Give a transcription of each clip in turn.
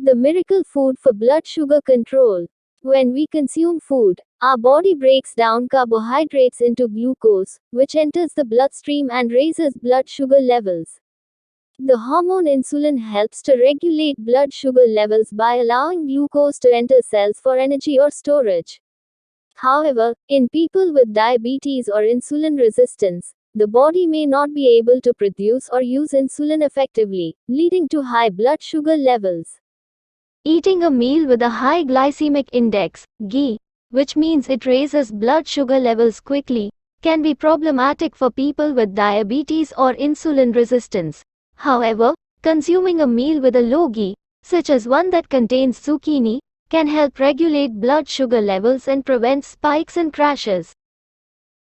the miracle food for blood sugar control. When we consume food, our body breaks down carbohydrates into glucose, which enters the bloodstream and raises blood sugar levels. The hormone insulin helps to regulate blood sugar levels by allowing glucose to enter cells for energy or storage. However, in people with diabetes or insulin resistance, the body may not be able to produce or use insulin effectively, leading to high blood sugar levels. Eating a meal with a high glycemic index, GI, which means it raises blood sugar levels quickly, can be problematic for people with diabetes or insulin resistance. However, consuming a meal with a low GI, such as one that contains zucchini, can help regulate blood sugar levels and prevent spikes and crashes.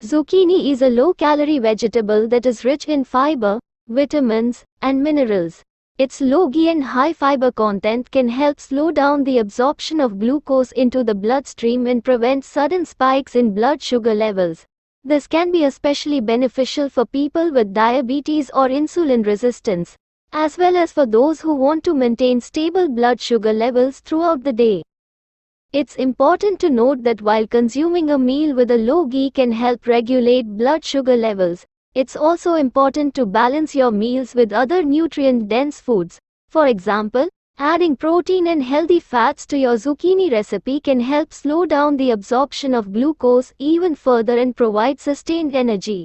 Zucchini is a low-calorie vegetable that is rich in fiber, vitamins, and minerals. Its low GI and high fiber content can help slow down the absorption of glucose into the bloodstream and prevent sudden spikes in blood sugar levels. This can be especially beneficial for people with diabetes or insulin resistance, as well as for those who want to maintain stable blood sugar levels throughout the day. It's important to note that while consuming a meal with a low GI can help regulate blood sugar levels, it's also important to balance your meals with other nutrient-dense foods. For example, adding protein and healthy fats to your zucchini recipe can help slow down the absorption of glucose even further and provide sustained energy.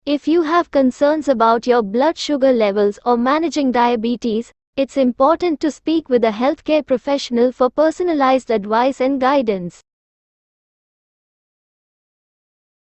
If you have concerns about your blood sugar levels or managing diabetes, it's important to speak with a healthcare professional for personalized advice and guidance.